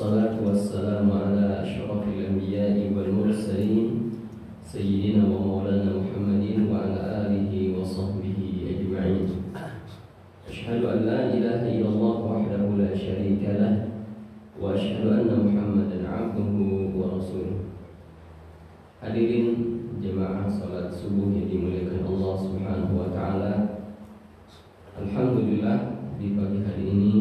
والصلاة والسلام على أشرف الأنبياء والمرسلين سيدنا ومولانا محمد وعلى آله وصحبه أجمعين. أشهد أن لا إله إلا الله وحده لا شريك له وأشهد أن محمدا عبده ورسوله. Hadirin jemaah salat subuh yang dimuliakan Allah Subhanahu wa taala. Alhamdulillah di pagi hari ini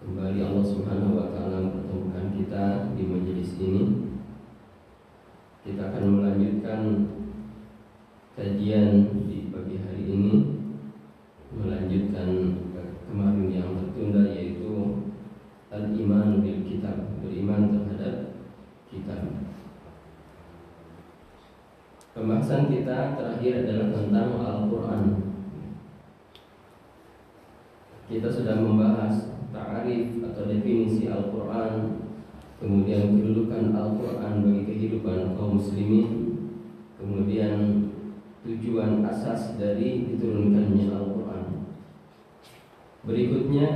kembali Allah Subhanahu wa taala mempertemukan kita di majelis ini. Kita akan melanjutkan kajian di pagi hari ini, melanjutkan kemarin yang tertunda, yaitu al-iman bil kitab, beriman terhadap kitab. Pembahasan kita terakhir adalah tentang Al-Quran. Kita sudah membahas ta'arif atau definisi Al-Quran, kemudian kedudukan Al-Quran bagi kehidupan kaum muslimin, kemudian tujuan asas dari diturunkannya Al-Quran. Berikutnya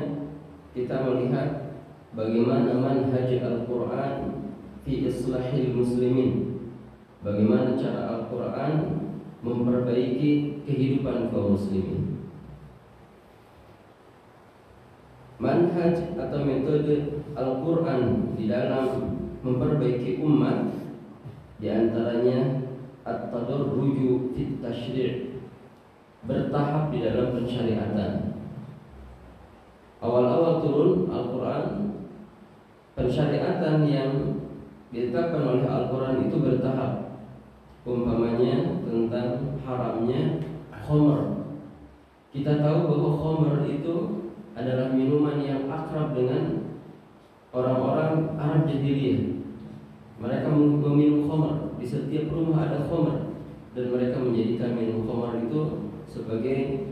kita melihat bagaimana manhaj Al-Quran fi islahil muslimin, bagaimana cara Al-Quran memperbaiki kehidupan kaum muslimin. Manhaj atau metode Al-Quran di dalam memperbaiki umat, diantaranya at-tadarruju fit tasyri', bertahap di dalam pensyariatan. Awal-awal turun Al-Quran, pensyariatan yang ditetapkan oleh Al-Quran itu bertahap. Umpamanya tentang haramnya khamr. Kita tahu bahwa khamr itu adalah minuman yang akrab dengan orang-orang Arab jahiliyah. Mereka meminum khamr, di setiap rumah ada khamr, dan mereka menjadikan minum khamr itu sebagai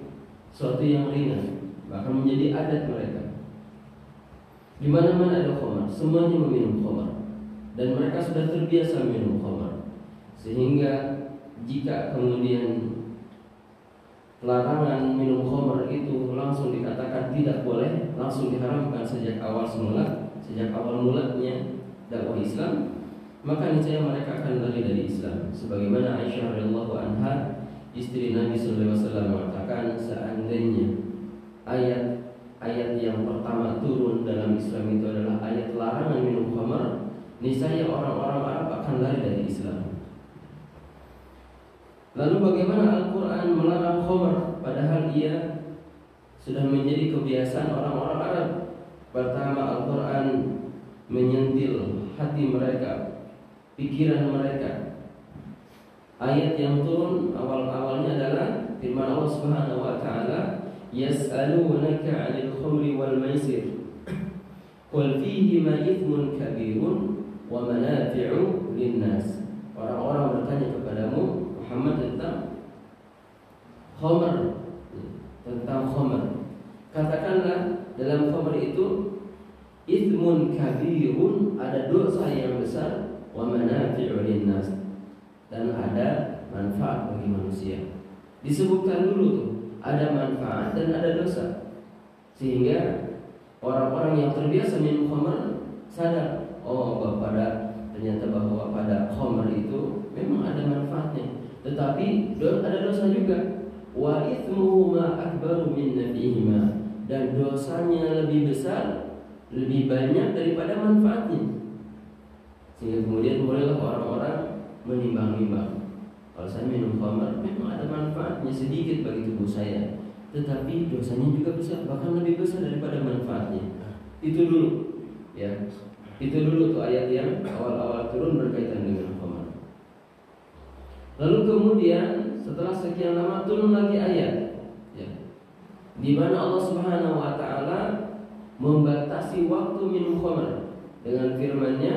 sesuatu yang ringan, bahkan menjadi adat mereka. Di mana-mana ada khamr, semuanya meminum khamr, dan mereka sudah terbiasa minum khamr. Sehingga jika kemudian larangan minum khamr itu langsung dikatakan tidak boleh, langsung diharamkan sejak awal mulanya dakwah Islam, maka niscaya mereka akan lari dari Islam. Sebagaimana Aisyah radhiyallahu anha, istri Nabi sallallahu alaihi wasallam, mengatakan, seandainya ayat yang pertama turun dalam Islam itu adalah ayat larangan minum khamr, niscaya orang-orang Arab akan lari dari Islam. Lalu bagaimana Al-Quran melarang khamr, padahal ia sudah menjadi kebiasaan orang-orang Arab? Pertama, Al-Quran menyentil hati mereka, pikiran mereka. Ayat yang turun awal-awalnya adalah firman Allah Subhanahu wa taala, yas'alunaka 'anil khamri wal maisir qul fihima ithmun kabirun wa manafi'u linnas. Orang-orang bertanya kepadamu Muhammad tentang khamr, katakanlah dalam khamr itu ithmun kabirun, ada dosa yang besar, wa manafi'u linnas, dan ada manfaat bagi manusia. Disebutkan dulu tuh, ada manfaat dan ada dosa, sehingga orang-orang yang terbiasa minum khamr sadar, ternyata bahwa pada khamr itu memang ada manfaatnya, tetapi ada dosa juga. Wa ithmuhuma akbaru min nafihima, dan dosanya lebih besar, lebih banyak daripada manfaatnya. Sehingga kemudian mulailah orang-orang menimbang-nimbang, kalau saya minum khamr memang ada manfaatnya sedikit bagi tubuh saya, tetapi dosanya juga besar, bahkan lebih besar daripada manfaatnya. Itu dulu, ya. Itu dulu tuh ayat yang awal-awal turun berkaitan dengan khamr. Lalu kemudian setelah sekian lama turun lagi ayat, ya, di mana Allah Subhanahu wa taala membatasi waktu minum khamr dengan firman-Nya,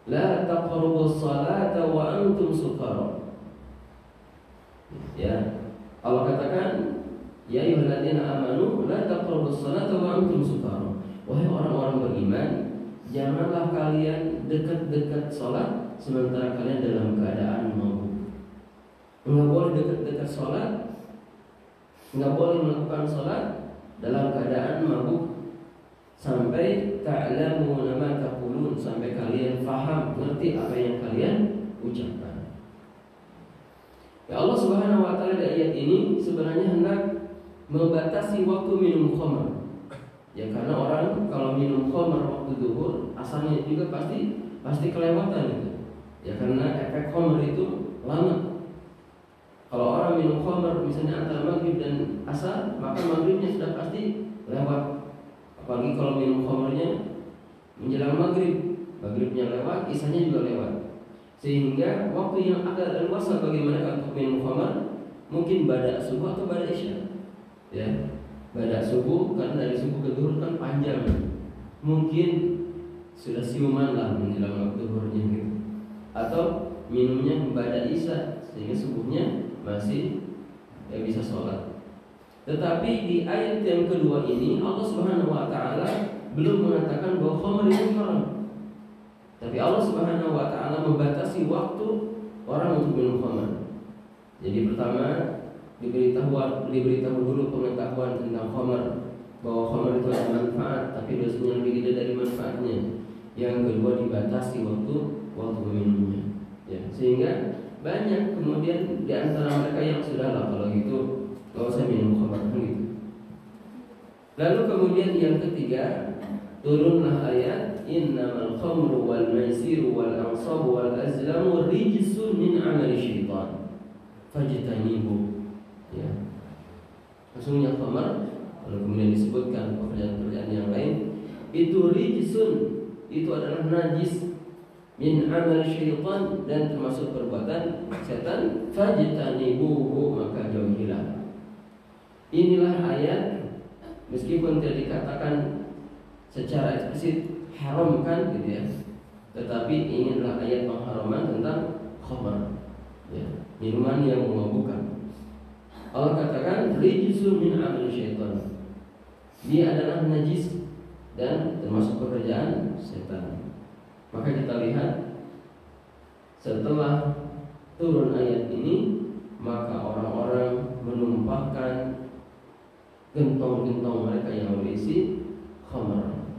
la taqrabus salata wa antum sukara. Ya, Allah katakan, ya ayyuhalladzina amanu la taqrabus salata wa antum sukara. Wahai orang-orang beriman, janganlah kalian dekat-dekat salat sementara kalian dalam keadaan mabuk. Enggak boleh dekat-dekat salat, enggak boleh melakukan salat dalam keadaan mabuk sampai sampai ta'lamuna ma taqulun, sampai kalian faham, ngerti apa yang kalian ucapkan. Ya, Allah Subhanahu wa taala di ayat ini sebenarnya hendak membatasi waktu minum khamr. Ya, karena orang kalau minum khamr waktu zuhur asalnya juga pasti kelewatan itu. Ya, karena efek khamr itu lama. Kalau orang minum khamr misalnya antara maghrib dan asar, maka maghribnya sudah pasti lewat. Apalagi kalau minum khamrnya menjelang maghrib, maghribnya lewat, isanya juga lewat. Sehingga waktu yang agak leluasa bagi mereka untuk minum khamr mungkin ba'da subuh atau ba'da isya. Ya, ba'da subuh, karena dari subuh ke zuhur kan panjang. Mungkin sudah siuman lah menjelang waktu zuhurnya gitu. Atau minumnya ba'da isya sehingga subuhnya masih bisa sholat. Tetapi di ayat yang kedua ini Allah Subhanahu wa taala belum mengatakan bahwa khamr itu haram. Tapi Allah Subhanahu wa taala membatasi waktu orang untuk minum khamr. Jadi pertama diberitahu dulu pengetahuan tentang khamr, bahwa khamr itu ada manfaat tapi dosanya lebih gede dari manfaatnya. Yang kedua dibatasi waktu meminumnya. Ya, sehingga banyak kemudian di antara mereka yang sudah lah kalau gitu kalau saya minum khamr gitu. Lalu kemudian yang ketiga turunlah ayat innamal khamru wal maisiru wal ansabu wal azlamu rijsun min amali syaitan fajtanibu. Ya, maksudnya khamr lalu kemudian disebutkan pekerjaan-pekerjaan yang lain itu rijsun, itu adalah najis, min amal syaitan, dan termasuk perbuatan setan, fajtanibuhu, maka jauhilah. Inilah ayat, meskipun tidak dikatakan secara eksplisit haram kan gitu ya, tetapi ini adalah ayat pengharaman tentang khamr, ya, minuman yang memabukkan. Allah katakan rijsun min amal syaitan, dia adalah najis dan termasuk pekerjaan setan. Maka kita lihat setelah turun ayat ini, maka orang-orang menumpahkan gentong-gentong mereka yang berisi khamr.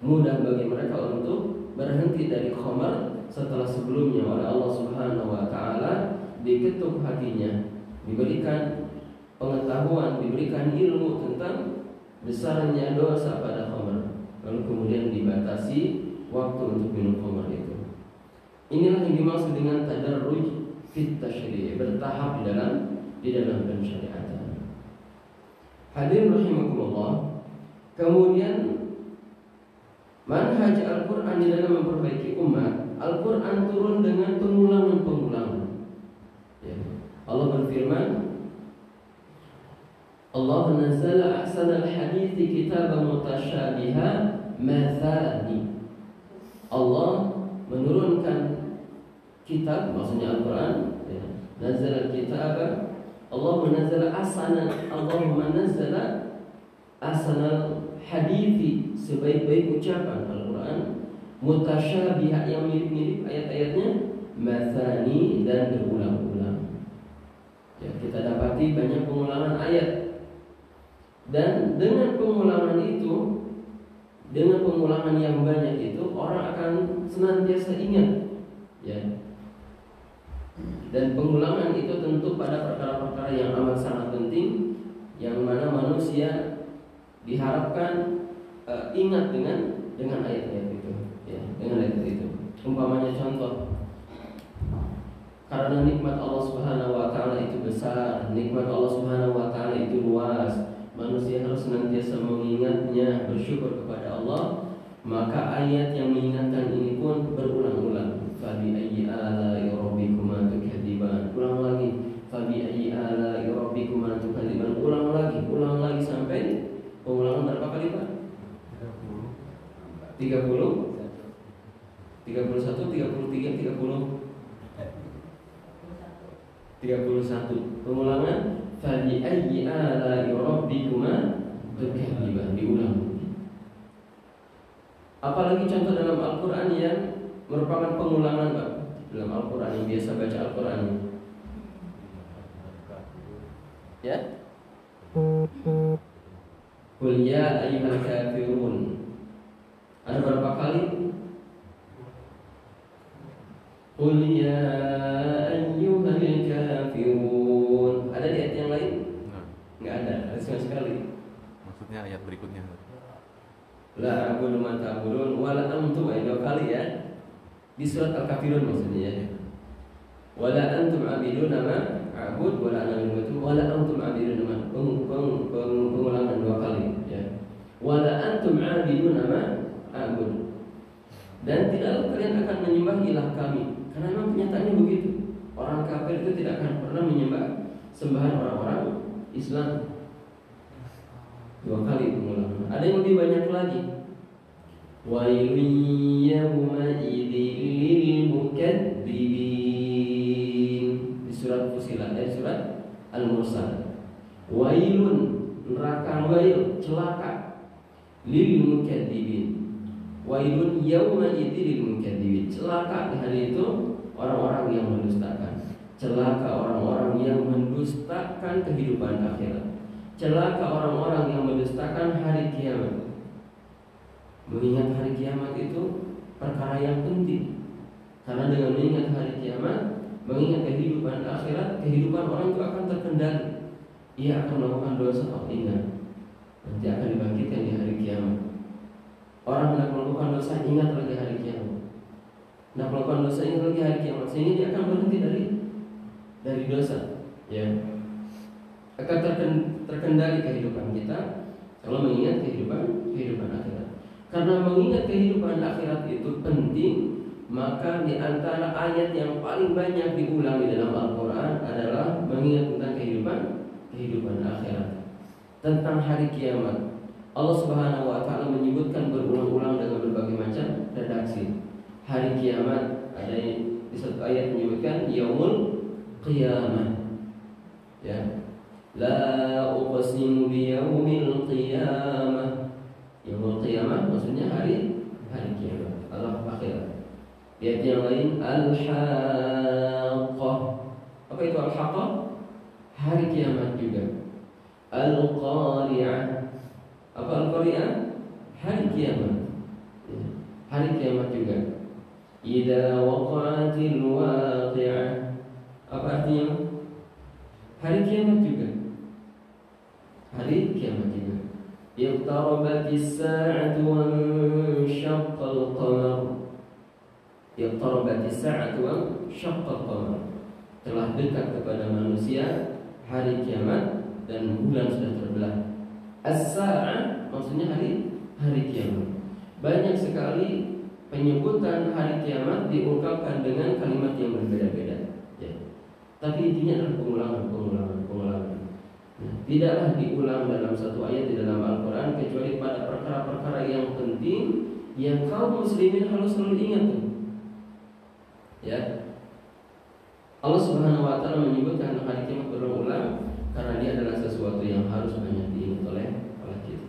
Mudah bagi mereka untuk berhenti dari khamr setelah sebelumnya oleh Allah Subhanahu wa taala diketuk hatinya, diberikan pengetahuan, diberikan ilmu tentang besarnya dosa pada khamr. Lalu kemudian dibatasi waktu untuk minum khamr itu. Inilah yang dimaksud dengan tadarruj fit tasyri', bertahap di dalam pensyariatan. Hadirin rahimakumullah. Kemudian manhaj Al-Qur'an di dalam memperbaiki umat, Al-Qur'an turun dengan pengulangan-pengulangan. Ya. Allah berfirman, Allah nazzala ahsanal hadithi kitaban mutasyabiha mathani. Allah menurunkan kitab, maksudnya Al-Quran, ya. Nazzala kitab, Allah menazzala asanal hadithi, sebaik-baik ucapan Al-Quran, mutasyabihah, yang mirip-mirip ayat-ayatnya, mathani, dan berulang-ulang. Ya, kita dapati banyak pengulangan ayat, dan dengan pengulangan itu, dengan pengulangan yang banyak itu, orang akan senantiasa ingat, ya. Dan pengulangan itu tentu pada perkara-perkara yang amat sangat penting, yang mana manusia diharapkan ingat dengan ayat-ayat itu, ya, dengan ayat itu. Umpamanya contoh, karena nikmat Allah Subhanahu wa taala itu besar, nikmat Allah Subhanahu wa taala itu luas, manusia harus senantiasa mengingatnya, bersyukur kepada Allah. Maka ayat yang mengingatkan ini pun berulang-ulang. Fabi ayyi ala'i rabbikuma tukadziban. Ulang lagi. Fabi ayyi ala'i rabbikuma tukadziban. Ulang lagi sampai pengulangan berapa kali Pak? 30, 31, 33, 31. Pengulangan fabi ayyi ala'i rabbikuma tukadziban, diulang. Apalagi contoh dalam Al-Quran yang merupakan pengulangan Pak, dalam Al-Quran yang biasa baca Al-Quran, ya. Qul ya ayyuhal kafirun, Ada berapa kali? Qul ya ayyuhal kafirun. Ada di ayat yang lain? Enggak ada, sama sekali. Maksudnya ayat berikutnya. La a'budu ma ta'budun wa la antum, dua kali ya. Di surat Al-Kafirun maksudnya ya. Wa la antum 'abiduna ma a'bud wa la ana minkum wa la antum 'abiduna ma, pengulangan dua kali ya. Wa la antum 'abiduna ma a'bud. Dan tidaklah kalian akan menyembah ilah kami. Karena memang kenyataannya begitu. Orang kafir itu tidak akan pernah menyembah sembahan orang-orang Islam. Dua kali pengulangan. Ada yang lebih banyak lagi. Wailun yawma idzil lil mukatsibin. Di surat Fusilat, surat Al-Mursal. Wailun, neraka wail, celaka. Lil mukatsibin. Wailun yawma idzil lil mukatsibin. Celaka di hari itu orang-orang yang mendustakan. Celaka orang-orang yang mendustakan kehidupan akhirat. Celaka orang-orang yang mendustakan hari kiamat. Mengingat hari kiamat itu perkara yang penting. Karena dengan mengingat hari kiamat, mengingat kehidupan akhirat, kehidupan orang itu akan terkendali. Ia akan melakukan dosa, ingat, nanti akan dibangkitkan di hari kiamat. Orang hendak melakukan dosa, ingat lagi hari kiamat. Hendak melakukan dosa, ingat lagi hari kiamat. Sehingga dia akan berhenti dari dosa. Ya, akan terkendali kehidupan kita kalau mengingat kehidupan akhirat. Karena mengingat kehidupan akhirat itu penting, maka di antara ayat yang paling banyak diulangi dalam Al-Quran adalah mengingat tentang kehidupan akhirat, tentang hari kiamat. Allah Subhanahu wa Ta'ala menyebutkan berulang-ulang dengan berbagai macam redaksi. Hari kiamat, ada di satu ayat menyebutkan yaumul qiyamah. Ya. La uqsimu biyaumil qiyamah. Yaumul qiyamah maksudnya hari kiamat, al-akhirat. Di ayat yang lain al-haqqah. Apa itu al-haqqah? Hari kiamat juga. Al-qari'ah. Apa al-qari'ah? Hari kiamat. Ya. Hari kiamat juga. Idza waqa'atil waqi'ah. Apa artinya? Hari kiamat juga. Hari kiamat juga. Iqtarabatis sa'atu wa syaqqal qamar. Iqtarabatis sa'atu wa syaqqal qamar. Telah dekat kepada manusia hari kiamat dan bulan sudah terbelah. As-sa'ah maksudnya hari kiamat. Banyak sekali penyebutan hari kiamat diungkapkan dengan kalimat yang berbeda-beda. Ya. Tapi intinya adalah pengulangan. Nah, tidaklah diulang dalam satu ayat di dalam Al-Quran kecuali pada perkara-perkara yang penting yang kaum muslimin harus selalu ingat. Ya, Allah Subhanahu Wa Taala menyebutkan hari kiamat berulang-ulang karena dia adalah sesuatu yang harus banyak diingat oleh kita.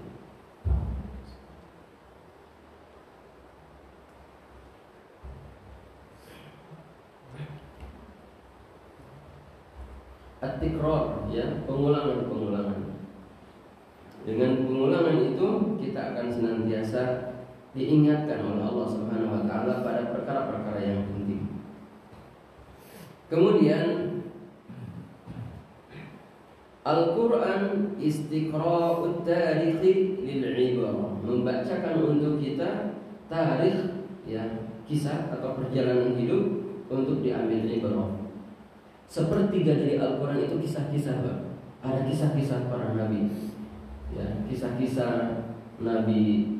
At-tikrar, ya, pengulangan. Dengan pengulangan itu kita akan senantiasa diingatkan oleh Allah Subhanahu wa Ta'ala pada perkara-perkara yang penting. Kemudian Al-Quran istiqra'ut tarikhi lil'ibarah, membacakan untuk kita tarikh, ya, kisah atau perjalanan hidup untuk diambil ibarah. Sepertiga dari Al-Quran itu kisah-kisah, Pak. Ada kisah-kisah para nabi, ya, kisah-kisah Nabi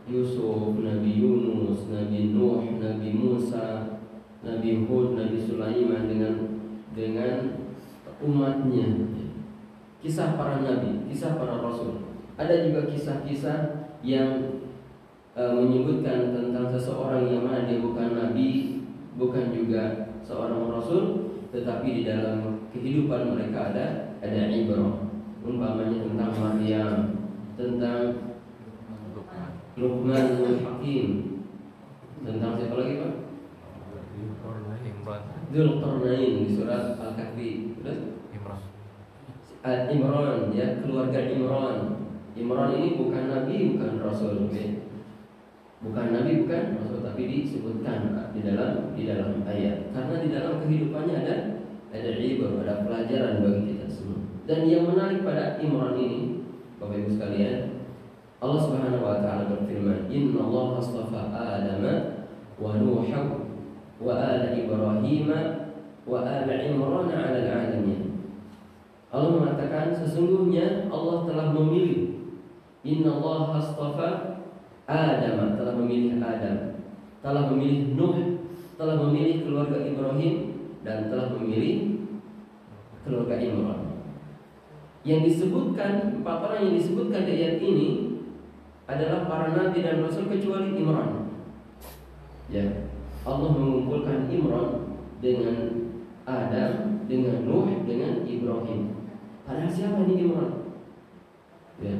Yusuf, Nabi Yunus, Nabi Nuh, Nabi Musa, Nabi Hud, Nabi Sulaiman dengan umatnya. Kisah para nabi, kisah para rasul. Ada juga kisah-kisah yang menyebutkan tentang seseorang yang mana dia bukan nabi, bukan juga seorang rasul, tetapi di dalam kehidupan mereka ada ibrah. Umpamanya tentang Maryam, tentang Luqman Hakim, tentang siapa lagi, Pak? Dzulqarnain di surat Al-Kahfi. Terus Imran, ya, keluarga Imran. Imran ini bukan nabi, bukan rasul, okay? Bukan nabi, bukan rasul, tapi disebutkan di dalam ayat. Karena di dalam kehidupannya ada ibar, ada pelajaran bagi kita semua. Dan yang menarik pada Imran ini, Bapak Ibu sekalian, Allah Subhanahu wa taala berfirman, "Innallaha astafa Adama wa Nuha wa ala Ibrahim wa ala Imran 'ala al-'alamin." Allah mengatakan sesungguhnya Allah telah memilih, Innallaha astafa Adam, telah memilih Adam, telah memilih Nuh, telah memilih keluarga Ibrahim, dan telah memilih keluarga Imran. Yang disebutkan, 4 orang yang disebutkan di ayat ini adalah para nabi dan rasul kecuali Imran. Ya, Allah mengumpulkan Imran dengan Adam, dengan Nuh, dengan Ibrahim. Padahal siapa ini Imran? Ya,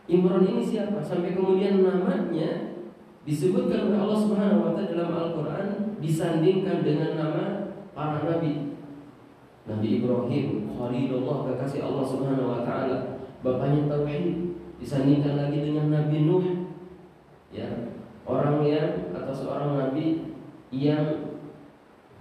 Imran ini siapa? Sampai kemudian namanya disebutkan oleh Allah Subhanahu wa taala dalam Al-Qur'an disandingkan dengan nama para nabi. Nabi Ibrahim, Khalilullah, kekasih Allah Subhanahu wa taala, bapaknya tauhid, disandingkan lagi dengan Nabi Nuh. Ya, orang yang atau seorang nabi yang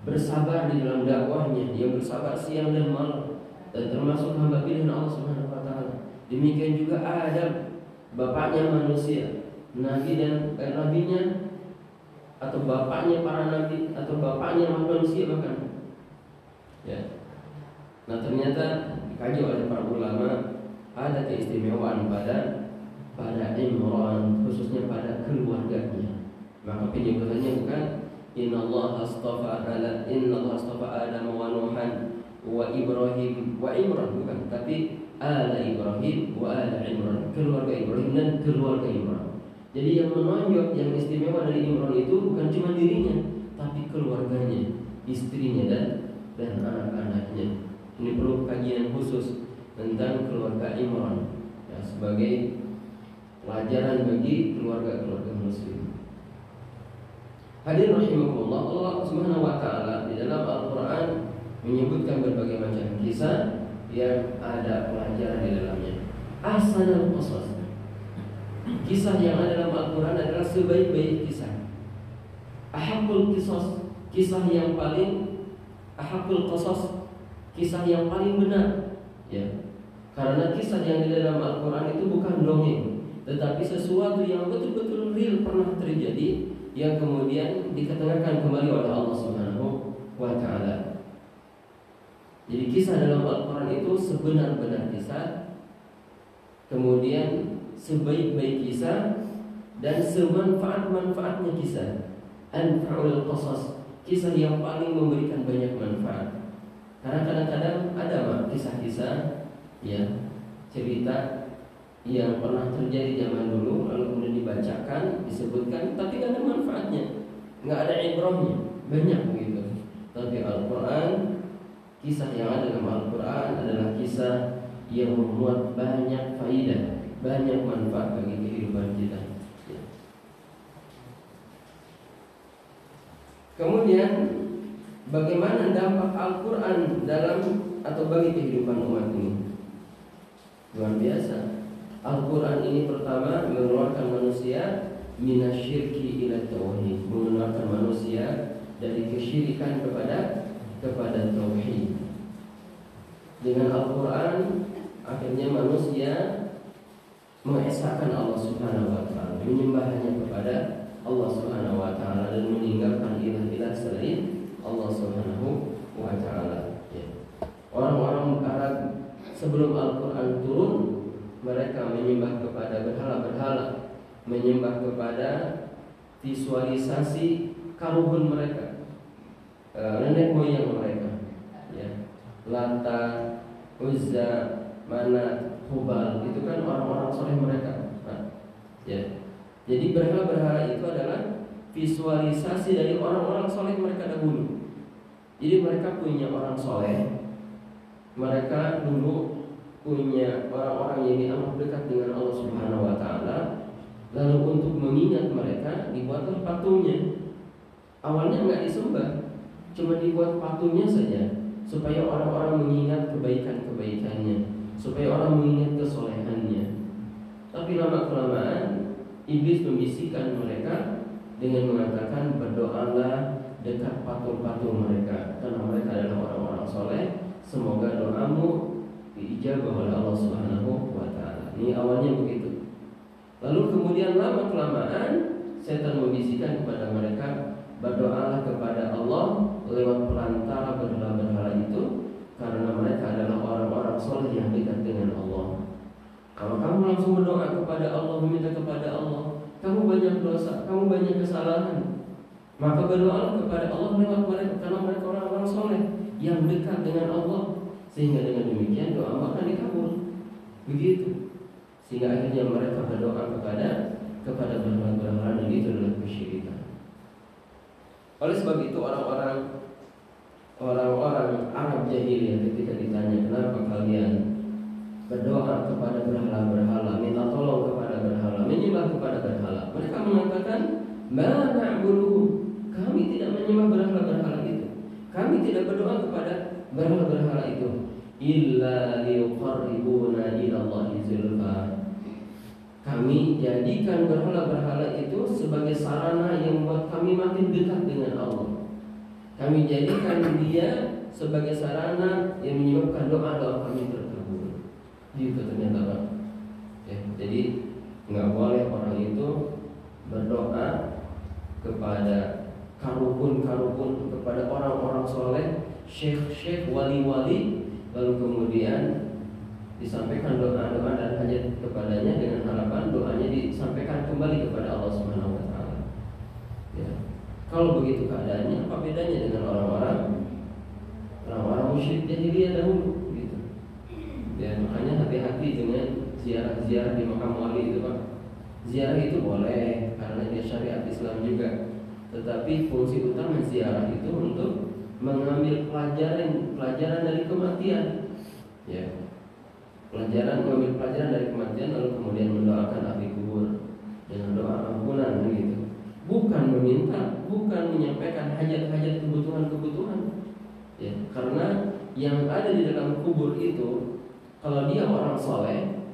bersabar di dalam dakwahnya, dia bersabar siang dan malam, dan termasuk hamba pilihan Allah Subhanahu wa taala. Demikian juga Adam, bapaknya manusia, nabi dan nabinya, atau bapaknya para nabi, atau bapaknya manusia bahkan. Ya. Nah, ternyata dikaji oleh para ulama ada keistimewaan pada Imran, khususnya pada keluarganya. Maka penyebutannya bukan Innallaha astafa Adam wa Nuhan wa Ibrahim wa Imran, bukan, tapi ala Ibrahim wa ala Imran, keluarga Ibrahim dan keluarga Imran. Jadi yang menonjol, yang istimewa dari Imran itu bukan cuma dirinya, tapi keluarganya, istrinya dan anak-anaknya. Ini perlu kajian khusus tentang keluarga Imran, ya, sebagai pelajaran bagi keluarga-keluarga muslim. Hadirin rahimakumullah, Allah Subhanahu wa taala di dalam Al-Qur'an menyebutkan berbagai macam kisah yang ada pelajaran di dalamnya. Ahsanul qasas, kisah yang ada dalam Al-Quran adalah sebaik-baik kisah. Ahabbul qisas, kisah yang paling ahabbul qasas, kisah yang paling benar. Ya, karena kisah yang di dalam Al-Quran itu bukan dongeng, tetapi sesuatu yang betul-betul real pernah terjadi, yang kemudian diketengahkan kembali oleh Allah Subhanahu wa taala. Jadi kisah dalam Al-Quran itu sebenar-benar kisah, kemudian sebaik-baik kisah, dan semanfaat-manfaatnya kisah. Anfa'ul qasas, kisah yang paling memberikan banyak manfaat. Karena kadang-kadang ada kisah-kisah, ya, cerita yang pernah terjadi zaman dulu, lalu kemudian dibacakan, disebutkan, tapi tidak ada manfaatnya, nggak ada ibrahnya, banyak begitu. Tapi Al-Quran, kisah yang ada dalam Al-Quran adalah kisah yang memuat banyak faidah, banyak manfaat bagi kehidupan kita. Ya. Kemudian bagaimana dampak Al-Quran dalam atau bagi kehidupan umat ini? Luar biasa. Al-Quran ini pertama mengeluarkan manusia minasyirki ila tauhid, mengeluarkan manusia dari kesyirikan kepada tauhid. Dengan Al-Quran akhirnya manusia mengesahkan Allah Subhanahu wa taala, menyembahnya kepada Allah Subhanahu wa taala, dan meninggalkan ilah-ilah selain Allah Subhanahu wa taala. Ya. Orang-orang Arab sebelum Al-Quran turun, mereka menyembah kepada berhala-berhala, menyembah kepada visualisasi karuhun mereka, nenek moyang mereka, ya. Lata, Uzza, Manat, Hubal, itu kan orang-orang soleh mereka. Ya. Jadi berhala-berhala itu adalah visualisasi dari orang-orang soleh mereka dahulu. Jadi mereka punya orang soleh, mereka dulu punya orang-orang yang dianggap dekat dengan Allah Subhanahu wa taala. Lalu untuk mengingat mereka dibuatlah patungnya. Awalnya nggak disembah, cuma dibuat patungnya saja, supaya orang-orang mengingat kebaikan-kebaikannya, supaya orang mengingat kesolehannya. Tapi lama-kelamaan iblis membisikkan mereka dengan mengatakan berdoalah dekat patung-patung mereka karena mereka adalah orang-orang soleh, semoga doamu diijabah oleh Allah Subhanahu wa taala. Ini awalnya begitu. Lalu kemudian lama kelamaan setan membisikkan kepada mereka, berdoalah kepada Allah lewat perantara berhala-berhala itu karena mereka adalah orang-orang soleh yang dekat dengan Allah. Kalau kamu langsung berdoa kepada Allah, meminta kepada Allah, kamu banyak dosa, kamu banyak kesalahan, maka berdoalah kepada Allah lewat mereka karena mereka orang-orang soleh yang dekat dengan Allah, sehingga dengan demikian doa akan dikabul. Begitu. Sehingga akhirnya mereka berdoa kepada berhala-berhala, dan itu adalah kesyirikan. Oleh sebab itu orang-orang Arab jahiliyah ketika ditanya kenapa kalian berdoa kepada berhala-berhala, minta tolong kepada berhala, menyembah kepada berhala, mereka mengatakan, "Ma na'buduhum." Kami tidak menyembah berhala-berhala itu. Kami tidak berdoa kepada berhala-berhala itu illa liqarribuna ila Allahi zulfa. Kami jadikan berhala-berhala itu sebagai sarana yang membuat kami makin dekat dengan Allah. Kami jadikan dia sebagai sarana yang menyebabkan doa-doa kami terkabul. Itu ternyata Pak. Ya, jadi nggak boleh orang itu berdoa kepada karukun-karukun, kepada orang-orang soleh, syekh-syekh, wali-wali, lalu kemudian disampaikan doa-doa dan hajat kepadanya dengan harapan doanya disampaikan kembali kepada Allah Subhanahu wa taala. Ya. Kalau begitu keadaannya, apa bedanya dengan orang-orang musyrik jahiliyah dahulu gitu. Ya, makanya hati-hati dengan ziarah-ziarah di makam wali itu Pak. Ziarah itu boleh karena dia syariat Islam juga. Tetapi fungsi utama ziarah itu untuk mengambil pelajaran dari kematian. Ya. Mengambil pelajaran dari kematian lalu kemudian mendoakan ahli kubur dengan doa ampunan gitu. Bukan meminta, bukan menyampaikan hajat-hajat kebutuhan-kebutuhan. Ya, karena yang ada di dalam kubur itu kalau dia orang soleh,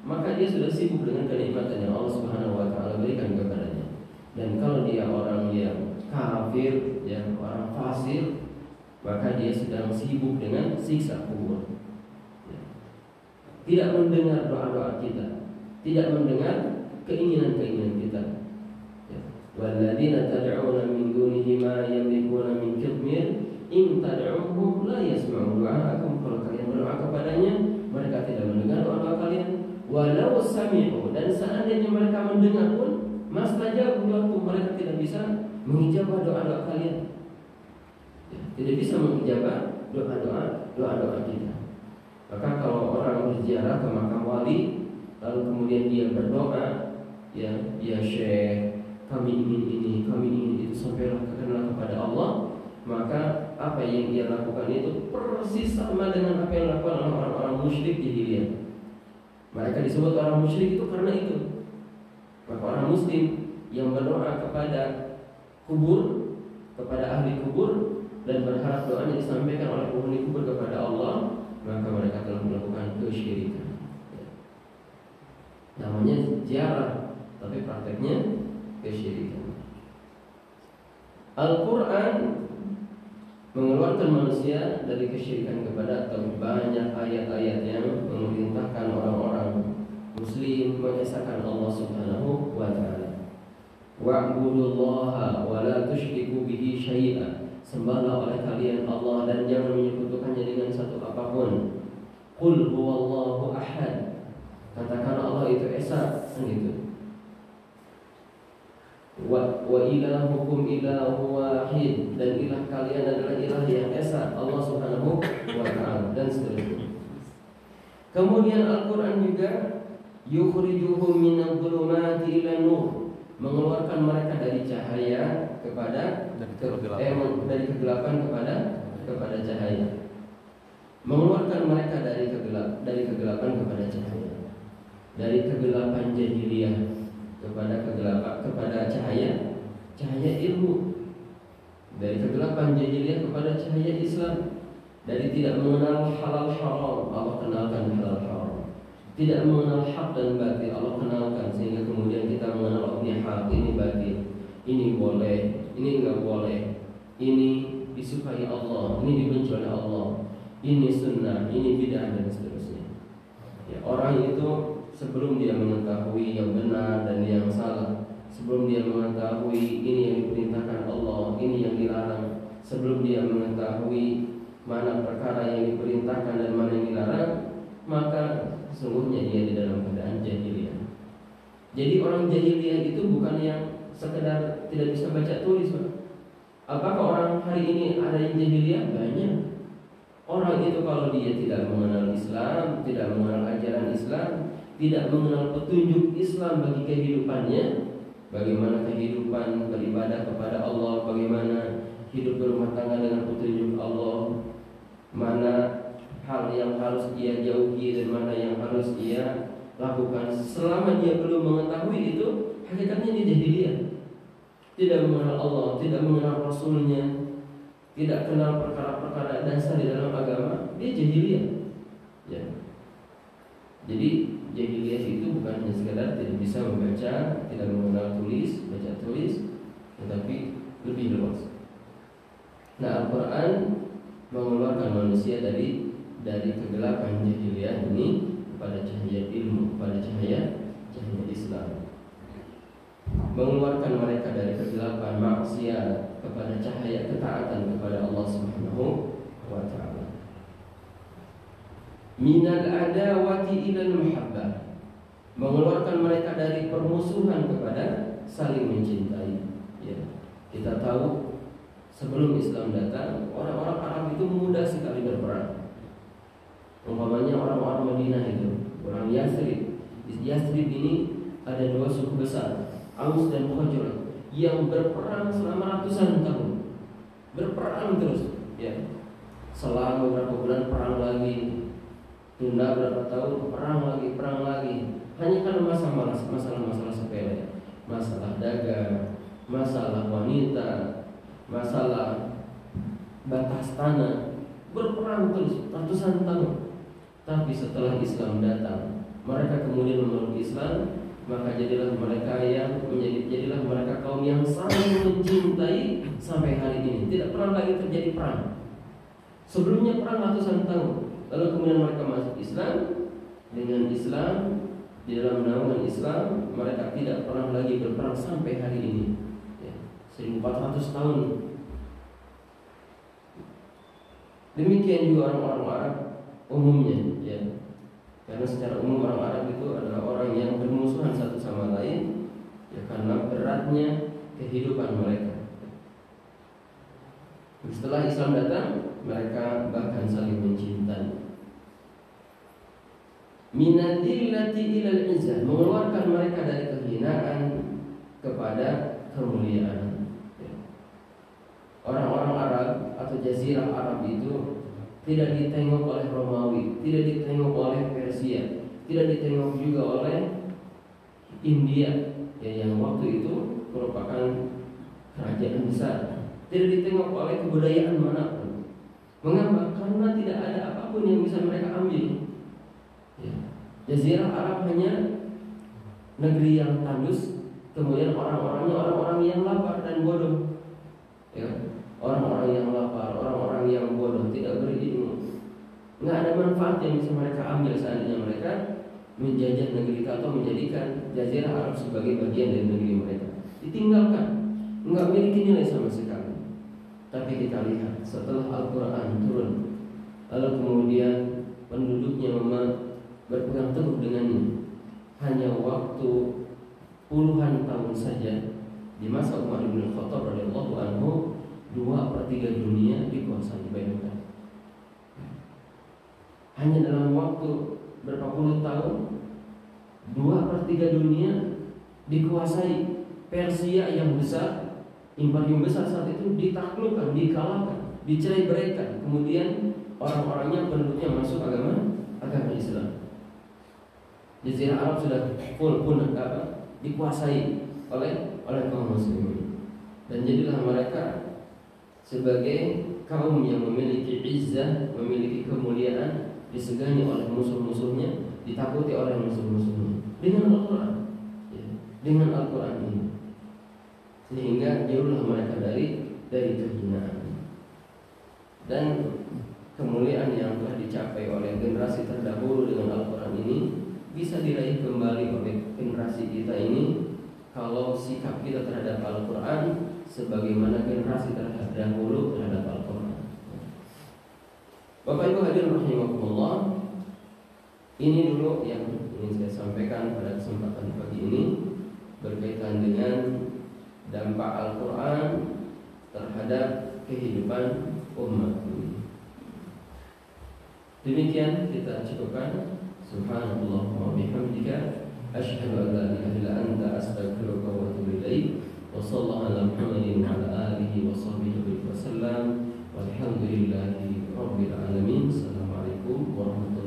maka dia sudah sibuk dengan kenikmatan yang Allah Subhanahu wa taala berikan kepadanya. Dan kalau dia orang yang kafir, yang orang fasik, maka dia sedang sibuk dengan siksa kubur. Ya. Tidak mendengar doa-doa kita, tidak mendengar keinginan-keinginan kita. Ya. Walladzina tad'una min dunihi ma yamlikuna min qitmir in tad'uhum la yasma'u du'aakum. Kalau kalian berdoa kepadanya, mereka tidak mendengar doa-doa kalian. Walau sami'u, dan seandainya mereka mendengar pun, mastajabu lakum, mereka tidak bisa mengijabah doa-doa kalian. Ya, tidak bisa mengijabah doa-doa kita. Maka kalau orang berziarah ke makam wali, lalu kemudian dia berdoa, ya Syekh, kami ingin ini, kami ingin itu, sampailah kepada Allah, maka apa yang dia lakukan itu persis sama dengan apa yang dilakukan oleh orang-orang musyrik jahiliyah. Mereka disebut orang musyrik itu karena itu. Maka orang muslim yang berdoa kepada kubur, kepada ahli kubur, dan berharap doanya disampaikan oleh penghuni kubur kepada Allah, maka mereka telah melakukan kesyirikan. Namanya ziarah, tapi prakteknya kesyirikan. Al-Quran mengeluarkan manusia dari kesyirikan kepada atau banyak ayat-ayat yang memerintahkan orang-orang muslim mengesahkan Allah Subhanahu wa taala. Wa'budullaha wa la tusyriku bihi syai'a. Sembahlah oleh kalian Allah dan jangan menyekutukannya dengan satu apapun. Qul huwallahu ahad. Katakan Allah itu esa, gitu. Wa ilahukum ilahu wahid, dan ilah kalian adalah ilah yang esa, Allah Subhanahu wa taala, dan seterusnya. Kemudian Al-Qur'an juga yukhrijuhum minadh dhulumati ila nur, mengeluarkan mereka dari cahaya dari kegelapan kepada cahaya. Mengeluarkan mereka dari kegelapan kepada cahaya. Dari kegelapan jahiliyah kepada cahaya ilmu, dari kegelapan jahiliyah kepada cahaya Islam, dari tidak mengenal halal haram Allah kenalkan halal haram, tidak mengenal hak dan batil. Allah kenalkan sehingga kemudian kita mengenal ini hak, ini batil, ini boleh, ini enggak boleh, ini disukai Allah, ini dibenci oleh Allah, ini sunnah, ini bid'ah dan seterusnya. Ya, orang itu sebelum dia mengetahui yang benar dan yang salah, sebelum dia mengetahui ini yang diperintahkan Allah, ini yang dilarang, sebelum dia mengetahui mana perkara yang diperintahkan dan mana yang dilarang, maka sesungguhnya dia di dalam keadaan jahiliyah. Jadi orang jahiliyah itu bukan yang sekedar tidak bisa baca tulis, Pak. Apakah orang hari ini ada yang jahiliyah? Banyak. Orang itu kalau dia tidak mengenal Islam, tidak mengenal ajaran Islam, tidak mengenal petunjuk Islam bagi kehidupannya, bagaimana kehidupan beribadah kepada Allah, bagaimana hidup berumah tangga dengan petunjuk Allah, mana hal yang harus ia jauhi dan mana yang harus ia lakukan. Selama dia belum mengetahui itu, hakikatnya dia jahiliyah. Tidak mengenal Allah, tidak mengenal Rasulnya, tidak kenal perkara-perkara dasar di dalam agama, dia jahiliyah. Ya. Jadi jahiliyah itu bukan hanya sekedar tidak bisa membaca, tidak mengenal tulis, baca tulis, tetapi lebih luas. Nah, Al-Quran mengeluarkan manusia dari kegelapan jahiliyah ini kepada cahaya ilmu, kepada cahaya Islam. Mengeluarkan mereka dari kegelapan maksiat kepada cahaya ketaatan kepada Allah Subhanahu wa taala. Minal adawati ilal muhabbah. Mengeluarkan mereka dari permusuhan kepada saling mencintai. Ya. Kita tahu sebelum Islam datang, orang-orang Arab itu mudah sekali berperang. Umpamanya orang-orang Madinah itu, orang Yathrib. Di Yathrib ini ada dua suku besar, Aus dan Khazraj, yang berperang selama ratusan tahun. Berperang terus, ya. Selama beberapa bulan perang lagi, tunda berapa tahun perang lagi. Hanya karena masalah sepele, masalah dagang, masalah wanita, masalah batas tanah, berperang terus ratusan tahun. Tapi setelah Islam datang, mereka kemudian memeluk Islam, maka jadilah mereka kaum yang saling mencintai sampai hari ini. Tidak pernah lagi terjadi perang. Sebelumnya perang ratusan tahun, lalu kemudian mereka masuk Islam. Dengan Islam, di dalam naungan Islam, mereka tidak pernah lagi berperang sampai hari ini. 1400 tahun. Demikian juga orang-orang Arab umumnya, ya. Karena secara umum orang Arab itu adalah orang yang bermusuhan satu sama lain, ya, karena beratnya kehidupan mereka. Setelah Islam datang, mereka bahkan saling mencintai. Minadillati ilal izzah, mengeluarkan mereka dari kehinaan kepada kemuliaan. Orang-orang Arab atau Jazirah Arab itu tidak ditengok oleh Romawi, tidak ditengok oleh Persia, tidak ditengok juga oleh India, ya, yang waktu itu merupakan kerajaan besar. Tidak ditengok oleh kebudayaan manapun. Mengapa? Karena tidak ada apapun yang bisa mereka ambil. Ya. Jazirah Arab hanya negeri yang tandus, kemudian orang-orangnya orang-orang yang lapar dan bodoh. Ya. Orang-orang yang lapar, orang-orang yang bodoh, tidak berilmu. Nggak ada manfaat yang bisa mereka ambil seandainya mereka menjajah negeri itu atau menjadikan Jazirah Arab sebagai bagian dari negeri mereka. Ditinggalkan, nggak memiliki nilai sama sekali. Tapi kita lihat setelah Al-Quran turun, lalu kemudian penduduknya berpegang teguh dengannya, hanya waktu puluhan tahun saja di masa Umar bin Khattab radhiyallahu anhu, 2/3 dunia dikuasai. Bayangkan, hanya dalam waktu berapa puluh tahun 2/3 dunia dikuasai. Persia yang besar, imperium besar saat itu, ditaklukkan, dikalahkan, dicerai-beraikan. Kemudian orang-orangnya, penduduknya masuk agama Islam. Jazirah Arab sudah punah, dikuasai oleh kaum muslimin. Dan jadilah mereka sebagai kaum yang memiliki izzah, memiliki kemuliaan, disegani oleh musuh-musuhnya, ditakuti oleh musuh-musuhnya dengan Al-Quran, ya, dengan Al-Quran ini, sehingga jauhlah mereka dari kehinaan. Dan kemuliaan yang telah dicapai oleh generasi terdahulu dengan Al-Quran ini bisa diraih kembali oleh generasi kita ini kalau sikap kita terhadap Al-Quran sebagaimana generasi terdahulu terhadap Al-Quran. Bapak Ibu hadirin rahimakumullah, ini dulu yang ingin saya sampaikan pada kesempatan pagi ini berkaitan dengan dampak Al-Quran terhadap kehidupan umat ini. Demikian kita cukupkan. Subhanallah wa bihamdika asyhadu an la ilaha illa anta astaghfiruka wa atubu ilaik. Wa sallallahu ala Muhammadin wa ala alihi wa sahbihi wa sallam. Walhamdulillahi rabbil alamin. Assalamualaikum warahmatullahi wabarakatuh.